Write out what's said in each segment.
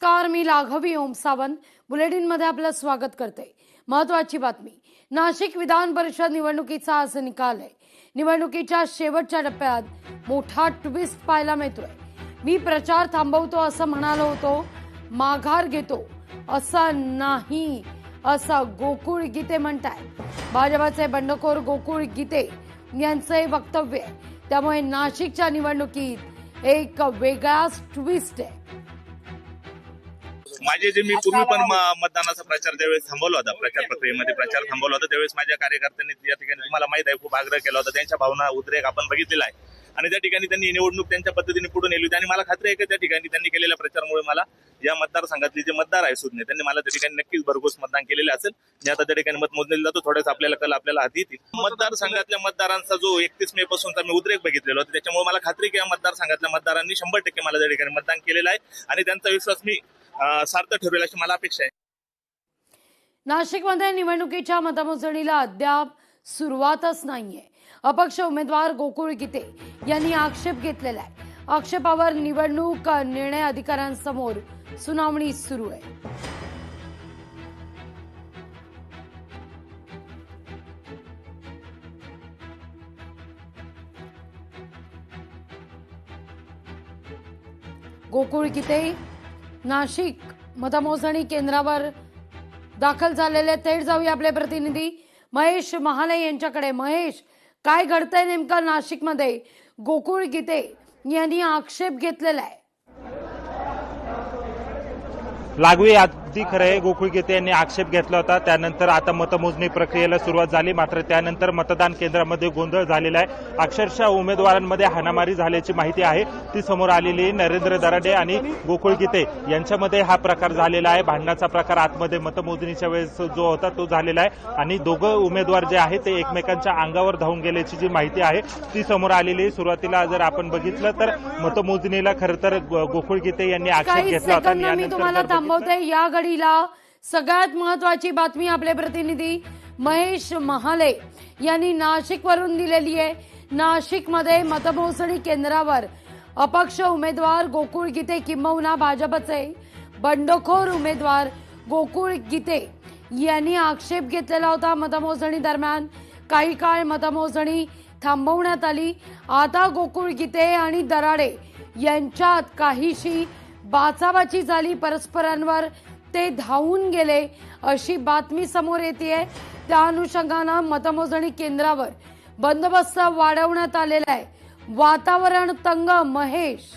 Car मी लाघवी ओम Sawant bulletin मध्ये आपलं स्वागत करते। महत्वाची बातमी, नाशिक विधान परिषद निवडणुकीचा आज निकाल आहे। निवडणुकीच्या शेवटच्या टप्प्यात मोठा ट्विस्ट पाहायला मिळतोय। मी प्रचार थांबवतो असं म्हणालो होतो, माघार घेतो असं नाही असं गोकुळ गीते म्हणतायत। भाजपाचे बंडखोर गोकुळ गीते यांचे वक्तव्य आहे। त्यामुळे नाशिकच्या निवडणुकीत एक वेगळाच ट्विस्ट आहे। माझे जे मी पूर्वी पण मतदानाचा प्रचार ज्यावेळेस थांबवला होता, प्रचार प्रक्रियेमध्ये प्रचार थांबवला होता, त्यावेळेस माझ्या कार्यकर्त्यांनी या ठिकाणी तुम्हाला माहित आहे खूप आग्रह केला होता। त्यांच्या भावना उद्रेक आपण बघितलेला आहे आणि त्या ठिकाणी त्यांनी निवडणूक त्यांच्या पद्धतीने पुढे नेली होती आणि मला खात्री आहे की त्या ठिकाणी त्यांनी केलेल्या प्रचारामुळे मला या मतदारसंघातले जे मतदार आहे सुज्ञ त्यांनी मला त्या ठिकाणी नक्कीच भरघोस मतदान केलेलं असेल। मी आता त्या ठिकाणी मतमोजणीला जातो, थोड्याच आपल्याला कल आपल्याला हाती येतील। मतदारसंघातल्या मतदारांचा जो 31 मे पासूनचा मी उद्रेक बघितलेला होता, त्याच्यामुळे मला खात्री की या मतदारसंघातल्या मतदारांनी 100% मला त्या ठिकाणी मतदान केलेलं आहे आणि त्यांचा विश्वास मी सार्थ ठरवेल अशी मला अपेक्षा आहे। नाशिकमध्ये निवडणुकीच्या मतमोजणीला अद्याप सुरुवातच नाहीये। अपक्ष उमेदवार गोकुळ गीते यांनी आक्षेप घेतलेला आहे। आक्षेपावर निवडणूक निर्णय अधिकाऱ्यांसमोर सुनावणी सुरू आहे। गोकुळ गीते नाशिक मतमोजणी केंद्रावर दाखल झालेले। थेट जाऊया आपले प्रतिनिधी महेश महाले यांच्याकडे। महेश, काय घडतंय नेमकं नाशिकमध्ये? गोकुळ गीते यांनी आक्षेप घेतलेला आहे। लागवी अगदी खरं आहे, गोकुळ गीते यांनी आक्षेप घेतला होता। त्यानंतर आता मतमोजणी प्रक्रियेला सुरुवात झाली, मात्र त्यानंतर मतदान केंद्रामध्ये गोंधळ झालेला आहे। अक्षरशः उमेदवारांमध्ये हाणामारी झाल्याची माहिती आहे ती समोर आलेली आहे। नरेंद्र दराडे आणि गोकुळ गीते यांच्यामध्ये हा प्रकार झालेला आहे। भांडणाचा प्रकार आतमध्ये मतमोजणीच्या वेळेस जो होता तो झालेला आहे आणि दोघं उमेदवार जे आहेत ते एकमेकांच्या अंगावर धावून गेल्याची जी माहिती आहे ती समोर आलेली आहे। सुरुवातीला जर आपण बघितलं तर मतमोजणीला खरं तर गोकुळ गीते यांनी आक्षेप घेतला होता। या घडीला सगळ्यात महत्वाची बातमी आपले प्रतिनिधी महेश महाले यांनी नाशिक वरून दिलेली आहे। नाशिकमध्ये मतमोजणी केंद्रावर अपक्ष उमेदवार गोकुळ गीते किंबहुना भाजपचे बंडखोर उमेदवार गोकुळ गीते यांनी आक्षेप घेतलेला होता। मतमोजणी दरम्यान काही काळ मतमोजणी थांबवण्यात आली। आता गोकुळ गीते आणि दराडे यांच्यात काहीशी बाचाबाची झाली, परस्परांवर ते धावून गेले अशी बातमी समोर येते। त्या अनुषंगाने मतमोजणी केंद्रावर बंदोबस्त वाढवण्यात आलेला आहे। वातावरण तंग। महेश,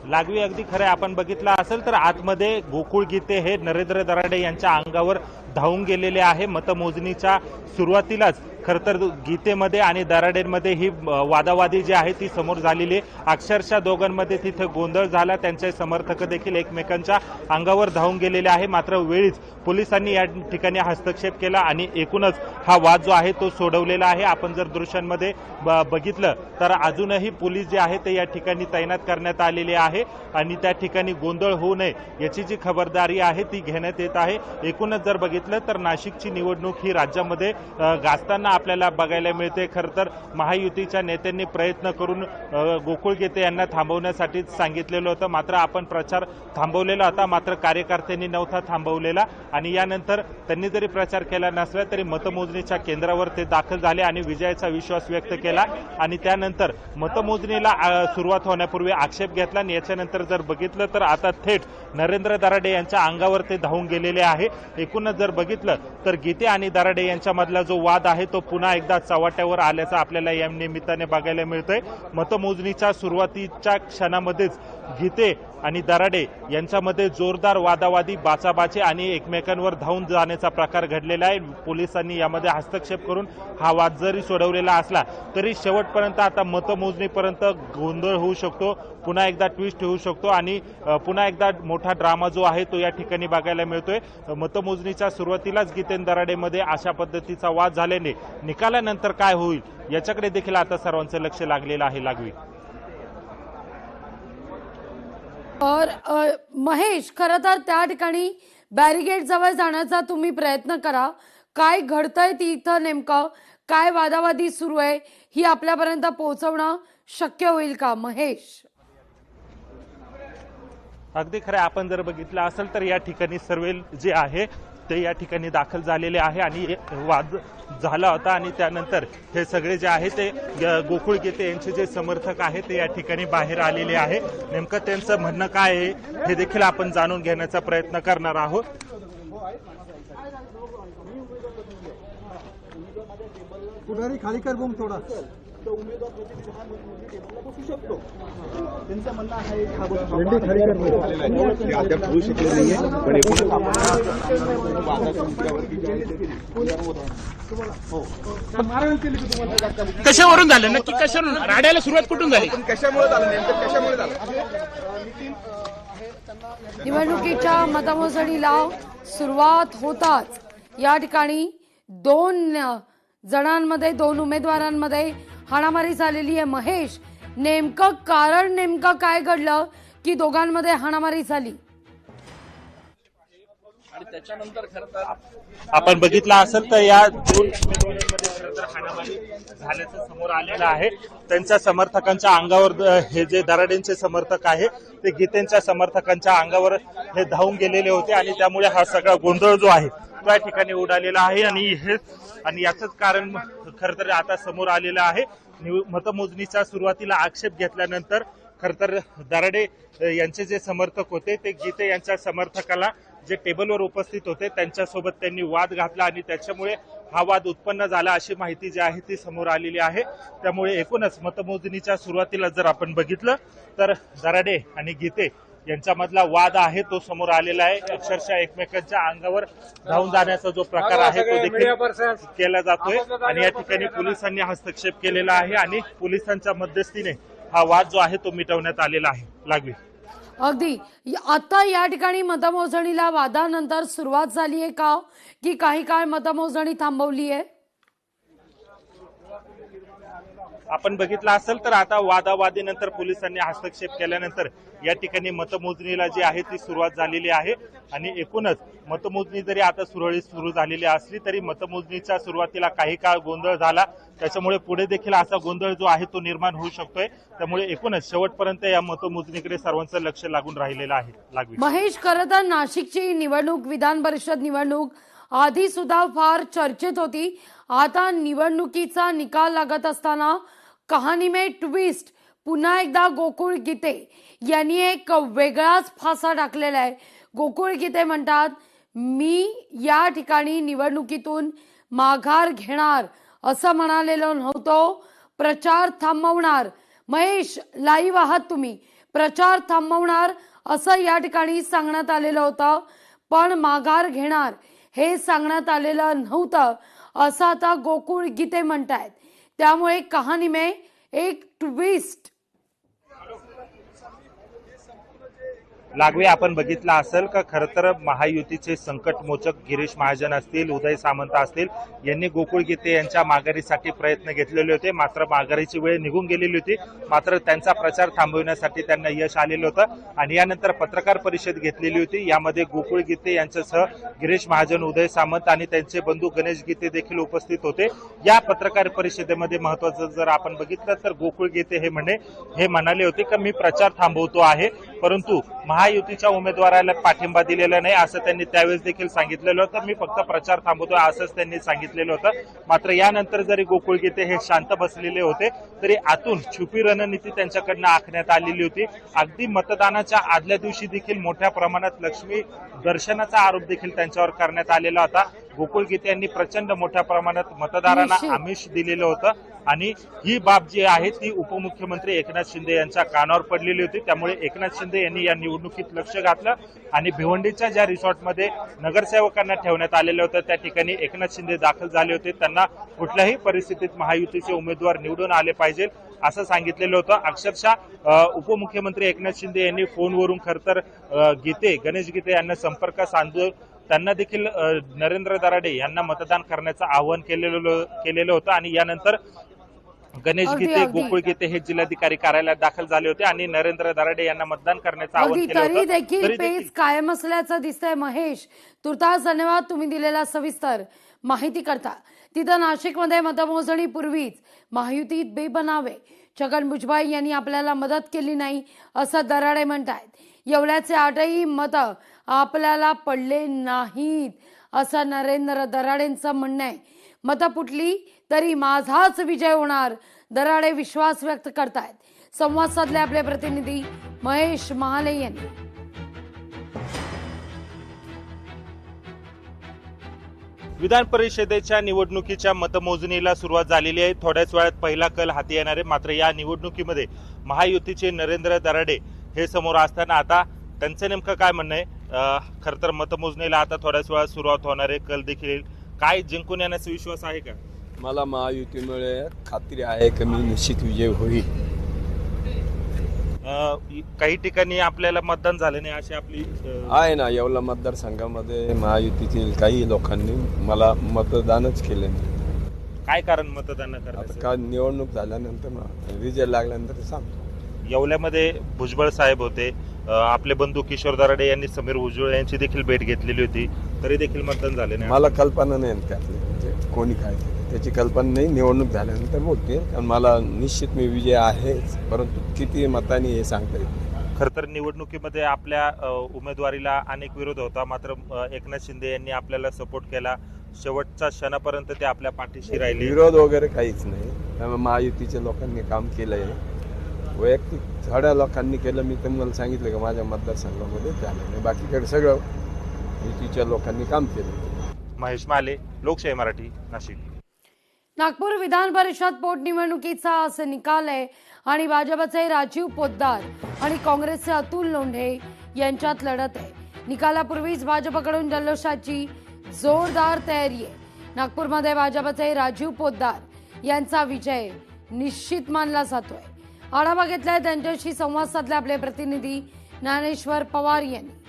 लागवी अगदी खरं आपण बघितलं असेल तर आतमध्ये गोकुळ गीते हे नरेंद्र दराडे यांच्या अंगावर धावून गेलेले आहे। मतमोजणीच्या सुरुवातीलाच खरं तर गीतेमध्ये आणि दराडेंमध्ये ही वादावादी जी आहे ती समोर झालेली आहे। अक्षरशः दोघांमध्ये तिथे गोंधळ झाला, त्यांचे समर्थक देखील एकमेकांच्या अंगावर धावून गेलेले आहे। मात्र वेळीच पोलिसांनी या ठिकाणी हस्तक्षेप केला आणि एकूणच हा वाद जो आहे तो सोडवलेला आहे। आपण जर दृश्यांमध्ये बघितलं तर अजूनही पोलीस जे आहे ते या ठिकाणी तैनात करण्यात आलेले आहे आणि त्या ठिकाणी गोंधळ होऊ नये याची जी खबरदारी आहे ती घेण्यात येत आहे। एकूणच जर बघितलं तर नाशिकची निवडणूक ही राज्यामध्ये गाजताना आपल्याला बघायला मिळते। खरं तर महायुतीच्या नेत्यांनी प्रयत्न करून गोकुळ गीते यांना थांबवण्यासाठी सांगितलेलं होतं, मात्र आपण प्रचार थांबवलेला होता, मात्र कार्यकर्त्यांनी नव्हता थांबवलेला आणि यानंतर त्यांनी जरी प्रचार केला नसला तरी मतमोजणीच्या केंद्रावर ते दाखल झाले आणि विजयाचा विश्वास व्यक्त केला आणि त्यानंतर मतमोजणीला सुरुवात होण्यापूर्वी आक्षेप घेतला आणि याच्यानंतर जर बघितलं तर आता थेट नरेंद्र दराडे यांच्या अंगावर ते धावून गेलेले आहे। एकूणच जर बघितलं तर गीते आणि दराडे यांच्यामधला जो वाद आहे तो पुन्हा एकदा चव्हाट्यावर आल्याचं आपल्याला या निमित्ताने बघायला मिळतंय। मतमोजणीच्या सुरुवातीच्या क्षणामध्येच गीते आणि दराडे यांच्यामध्ये जोरदार वादावादी, बाचाबाची आणि एकमेकांवर धावून जाण्याचा प्रकार घडलेला आहे। पोलिसांनी यामध्ये हस्तक्षेप करून हा वाद जरी सोडवलेला असला तरी शेवटपर्यंत आता मतमोजणीपर्यंत गोंधळ होऊ शकतो, पुन्हा एकदा ट्विस्ट होऊ शकतो आणि पुन्हा एकदा मोठा ड्रामा जो आहे तो या ठिकाणी बघायला मिळतोय। मतमोजणीच्या सुरुवातीलाच गीते मध्ये अशा पद्धतीचा वाद झाल्याने निकालानंतर काय होईल याच्याकडे देखील आता सर्वांचं लक्ष लागलेलं आहे। लागवी और महेश, खरं तर त्या ठिकाणी बॅरिगेड जवळ जाण्याचा तुम्ही प्रयत्न करा। काय घडतंय तिथं नेमकं, काय वादावादी सुरू आहे ही आपल्यापर्यंत पोहोचवणं शक्य होईल का महेश? अगदी खरं आहे. आपण जर बघितलं असेल तर या ठिकाणी सर्वे जे आहे ते या ठिकाणी दाखल झालेले आहे आणि वाद झाला होता आणि त्यानंतर हे सगळे जे आहे ते गोकुळ गीते यांचे जे समर्थक आहेत ते या ठिकाणी बाहेर आलेले आहे. नेमकं त्यांचं म्हणणं काय आहे हे देखील आपण जाणून घेण्याचा प्रयत्न करणार आहोत. पुढारी खाली कर बूम थोडा त्यांचं म्हणणं आहे अद्याप होऊ शकले नाहीये पण कशावरून झालं नक्की कशावरून राड्याला सुरुवात कुठून झाली कशामुळे झालं नेमकं कशामुळे झालं निवडणुकीच्या मतमोजणीला सुरुवात होताच या ठिकाणी दोन उमेदवारांमध्ये हाणामारी झालेली आहे. महेश, नेमकं कारण नेमकं काय घडलं की दोघांमध्ये हाणामारी झाली? आणि त्याच्यानंतर खरं तर आपण बघितलं असेल तर या दोन उमेदवारांमध्ये खरं तर हाणामारी झाल्याचं समोर आलेलं आहे. त्यांच्या समर्थकांच्या अंगावर हे जे दराडेंचे समर्थक आहे ते गीतेंच्या समर्थकांच्या अंगावर हे धावून गेलेले होते आणि त्यामुळे हा सगळा गोंधळ जो आहे त्या ठिकाणी उडालेला आहे आणि याचंच कारण खरं तर आता समोर आलेलं आहे. मतमोजणीच्या सुरुवातीला आक्षेप घेतल्यानंतर खरं तर दराडे यांचे जे समर्थक होते ते गीते यांच्या समर्थकाला जे टेबलवर उपस्थित होते त्यांच्यासोबत त्यांनी वाद घातला आणि त्याच्यामुळे हा वाद उत्पन्न झाला अशी माहिती जी आहे ती समोर आलेली आहे. त्यामुळे एकूणच मतमोजणीच्या सुरुवातीला जर आपण बघितलं तर दराडे आणि गीते यांच्यामधला वाद आहे तो समोर आलेला आहे. अक्षरशः एकमेकांच्या अंगावर धावून जाण्याचा जो प्रकार आहे तो देखील केला जातोय आणि या ठिकाणी पोलिसांनी हस्तक्षेप केलेला आहे आणि पोलिसांच्या मध्यस्थीने हा वाद जो आहे तो मिटवण्यात आलेला आहे. लागवी अगदी आता या ठिकाणी मतमोजणीला वादानंतर सुरुवात झाली आहे का की काही काळ मतमोजणी थांबवली आहे? आपण बघितलं असेल तर आता वादावादीनंतर पोलिसांनी हस्तक्षेप केल्यानंतर या ठिकाणी मतमोजणीला जी आहे ती सुरुवात झालेली आहे आणि एकूणच मतमोजणी जरी आता सुरळीत सुरू झालेली असली तरी मतमोजणीच्या सुरुवातीला काही काळ गोंधळ झाला. त्याच्यामुळे पुढे देखील असा गोंधळ जो आहे तो निर्माण होऊ शकतोय. त्यामुळे एकूणच शेवटपर्यंत या मतमोजणीकडे सर्वांचं लक्ष लागून राहिलेलं आहे. लागवी महेश, खरं तर नाशिकची निवडणूक, विधान परिषद निवडणूक आधी सुद्धा फार चर्चेत होती. आता निवडणुकीचा निकाल लागत असताना कहाणी में ट्विस्ट पुन्हा एकदा गोकुळ गीते यांनी एक वेगळाच फासा टाकलेला आहे. गोकुळ गीते म्हणतात मी या ठिकाणी निवडणुकीतून माघार घेणार असं म्हणालेलं नव्हतं, प्रचार थांबवणार. महेश, लाईव्ह आहात तुम्ही, प्रचार थांबवणार असं या ठिकाणी सांगण्यात आलेलं होतं पण माघार घेणार हे सांगण्यात आलेलं नव्हतं असं आता गोकुळ गीते म्हणतायत. त्यामुळे कहाणी में एक ट्विस्ट. लागवे आपण बघितलं असेल का खरं तर महायुतीचे संकटमोचक गिरीश महाजन असतील, उदय सामंत असतील यांनी गोकुळ गीते यांच्या माघारीसाठी प्रयत्न घेतलेले होते. मात्र माघारीची वेळ निघून गेलेली होती. मात्र त्यांचा प्रचार थांबवण्यासाठी त्यांना यश आलेलं होतं आणि यानंतर पत्रकार परिषद घेतलेली होती. यामध्ये गोकुळ गीते यांच्यासह गिरीश महाजन, उदय सामंत आणि त्यांचे बंधू गणेश गीते देखील उपस्थित होते. या पत्रकार परिषदेमध्ये महत्वाचं जर आपण बघितलं तर गोकुळ गीते हे म्हणाले होते की मी प्रचार थांबवतो आहे परंतु महायुतीच्या उमेदवाराला पाठिंबा दिलेला नाही असं त्यांनी त्यावेळेस देखील सांगितलेलं होतं. मी फक्त प्रचार थांबवतोय असंच त्यांनी सांगितलेलं होतं. मात्र यानंतर जरी गोकुळ गीते हे शांत बसलेले होते तरी आतून छुपी रणनीती त्यांच्याकडनं आखण्यात आलेली होती. अगदी मतदानाच्या आदल्या दिवशी देखील मोठ्या प्रमाणात लक्ष्मी दर्शनाचा आरोप देखील त्यांच्यावर करण्यात आलेला होता. गोकुळ गीते यांनी प्रचंड मोठ्या प्रमाणात मतदारांना आमिष दिलेलं होतं आणि ही बाब जी आहे ती उपमुख्यमंत्री एकनाथ शिंदे यांच्या कानावर पडलेली होती. त्यामुळे एकनाथ शिंदे यांनी या निवडणुकीत लक्ष घातलं आणि भिवंडीच्या ज्या रिसॉर्टमध्ये नगरसेवकांना ठेवण्यात आलेलं होतं त्या ठिकाणी एकनाथ शिंदे दाखल झाले होते. त्यांना कुठल्याही परिस्थितीत महायुतीचे उमेदवार निवडून आले पाहिजे असं सांगितलेलं होतं. अक्षरशः उपमुख्यमंत्री एकनाथ शिंदे यांनी फोनवरून खरं तर गणेश गीते यांना संपर्क साधून त्यांना देखील नरेंद्र दराडे यांना मतदान करण्याचं आवाहन केलेलं होतं आणि यानंतर गणेश गीते, गोकुळ गीते हे जिल्हाधिकारी कार्यालयात दाखल झाले होते आणि नरेंद्र दराडे यांना मतदान करण्याचं आवाहन केलं होतं. तरी देखील पेच कायम असल्याचं दिसतंय. महेश, तुर्तास धन्यवाद तुम्ही दिलेला सविस्तर माहिती करता. तिथं नाशिकमध्ये मतमोजणीपूर्वीच महायुतीत बेबनावे छगन भुजबळ यांनी आपल्याला मदत केली नाही असं दराडे म्हणतायत. येवल्याचे 8ही मतं आपल्याला पडले नाहीत असं नरेंद्र दराडेंचं म्हणणं आहे. मतं फुटली तरी माझाच विजय होणार, दराडे विश्वास व्यक्त करतायत. संवाद साधले आपले प्रतिनिधी महेश महाले यांनी. विधान परिषदेच्या निवडणुकीच्या मतमोजणीला सुरुवात झालेली आहे. थोड्याच वेळात पहिला कल हाती येणार आहे. मात्र या निवडणुकीमध्ये महायुतीचे नरेंद्र दराडे हे समोर असताना आता त्यांचं नेमकं काय म्हणणं आहे? खरं तर मतमोजणीला आता थोड्याच वेळात सुरुवात होणार आहे. कल देखील येईल. काय जिंकून येण्याचा विश्वास आहे का? मला महायुतीमुळे खात्री आहे की मी निश्चित विजय होईल. काही ठिकाणी आपल्याला मतदान झालं नाही अशी आपली आहे ना. येवला मतदारसंघामध्ये महायुतीतील काही लोकांनी मला मतदानच केले नाही. काय कारण मतदान आता करण्याचं? का निवडणूक झाल्यानंतर रिझल्ट लागल्यानंतर सांगतो. येवल्यामध्ये भुजबळ साहेब होते. आपले बंधू किशोर दराडे यांनी समीर भुजबळ यांची देखील भेट घेतलेली होती, तरी देखील मतदान झाले नाही. मला कल्पना नाही त्यातली, म्हणजे कोणी काय त्याची कल्पना नाही. निवडणूक झाल्यानंतर बोलते. कारण मला निश्चित मी विजय आहेच, परंतु किती मतांनी हे सांगता येत नाही. खरं तर निवडणुकीमध्ये आपल्या उमेदवारीला अनेक विरोध होता. मात्र एकनाथ शिंदे यांनी आपल्याला सपोर्ट केला. शेवटच्या क्षणापर्यंत ते आपल्या पाठीशी राहिले. विरोध वगैरे काहीच नाही. त्यामुळे महायुतीच्या लोकांनी काम केलंय. वैयक्तिक थोड्या लोकांनी केलं. मी तुम्हाला सांगितलं की माझ्या मतदारसंघामध्ये झालं नाही. बाकीकडे सगळं युतीच्या लोकांनी काम केलं. महेश माले, लोकशाही मराठी, नाशिक. नागपूर विधान परिषद पोटनिवडणुकीचा असं निकाल आहे आणि भाजपचे राजीव पोद्दार आणि काँग्रेसचे अतुल लोंढे यांच्यात लढत आहे. निकालापूर्वीच भाजपकडून जल्लोषाची जोरदार तयारी आहे. नागपूरमध्ये भाजपचे राजीव पोद्दार यांचा विजय निश्चित मानला जातोय. आढावा घेतलाय त्यांच्याशी संवाद साधला आपले प्रतिनिधी ज्ञानेश्वर पवार यांनी.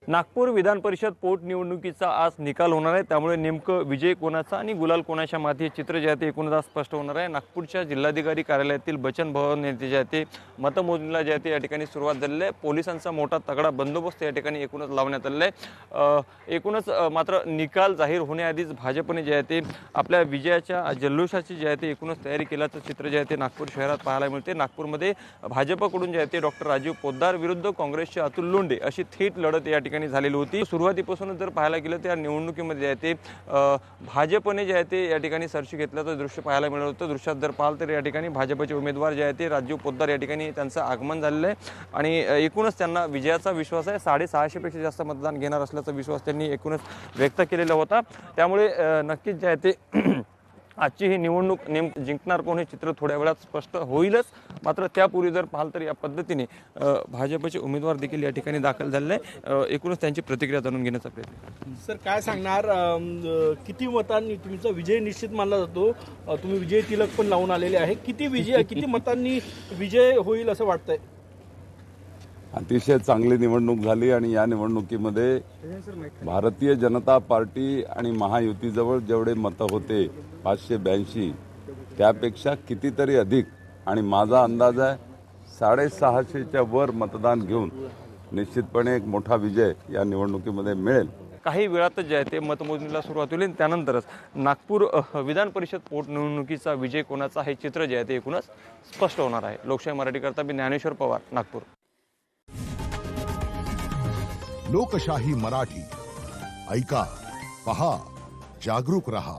नागपूर विधान परिषद पोटनिवडणुकीचा आज निकाल होणार आहे. त्यामुळे नेमकं विजय कोणाचा आणि गुलाल कोणाच्या माथी हे चित्र जे आहे ते एकूणच स्पष्ट होणार आहे. नागपूरच्या जिल्हाधिकारी कार्यालयातील बचन भवन येथे जे आहे ते मतमोजणीला जे आहे ते या ठिकाणी सुरुवात झालेली आहे. पोलिसांचा मोठा तगडा बंदोबस्त या ठिकाणी एकूणच लावण्यात आलेला आहे. एकूणच मात्र निकाल जाहीर होण्याआधीच भाजपने जे आहे ते आपल्या विजयाच्या जल्लोषाची जे आहे ते एकूणच तयारी केल्याचं चित्र जे आहे ते नागपूर शहरात पाहायला मिळते. नागपूरमध्ये भाजपकडून जे आहे ते डॉक्टर राजीव पोद्दार विरुद्ध काँग्रेसचे अतुल लोंढे अशी थेट लढत या ठिकाणी झालेली होती. सुरुवातीपासूनच जर पाहायला गेलं तर या निवडणुकीमध्ये जे आहे ते भाजपने जे आहे ते या ठिकाणी सरशी घेतल्याचं दृश्य पाहायला मिळत होतं. दृश्यात जर पाहाल तर या ठिकाणी भाजपचे उमेदवार जे आहे ते राजीव पोद्दार या ठिकाणी त्यांचं आगमन झालेलं आहे आणि एकूणच त्यांना विजयाचा विश्वास आहे. 650 पेक्षा जास्त मतदान घेणार असल्याचा विश्वास त्यांनी एकूणच व्यक्त केलेला होता. त्यामुळे नक्कीच जे आहे ते आजची ही निवडणूक नेमकं जिंकणार कोण हे चित्र थोड्या वेळात स्पष्ट होईलच. मात्र त्यापूर्वी जर पाहाल तर या पद्धतीने भाजपचे उमेदवार देखील या ठिकाणी दाखल झालेले आहे. एकूणच त्यांची प्रतिक्रिया जाणून घेण्याचा प्रयत्न. सर काय सांगणार, किती मतांनी तुमचा विजय निश्चित मानला जातो? तुम्ही विजय तिलक पण लावून आलेले आहे. किती मतांनी विजय होईल असं वाटतंय? अतिशय चांगली निवडणूक झाली आणि या निवडणुकीमध्ये भारतीय जनता पार्टी आणि महायुतीजवळ जेवढे मतं होते 582 त्यापेक्षा कितीतरी अधिक आणि माझा अंदाज आहे 650च्या वर मतदान घेऊन निश्चितपणे एक मोठा विजय या निवडणुकीमध्ये मिळेल. काही वेळातच जे आहे ते मतमोजणीला सुरुवात होईल. त्यानंतरच नागपूर विधान परिषद पोटनिवडणुकीचा विजय कोणाचा हे चित्र जे आहे ते एकूणच स्पष्ट होणार आहे. लोकशाही मराठी करता मी ज्ञानेश्वर पवार, नागपूर. लोकशाही मराठी ऐका, पहा, जागरूक रहा.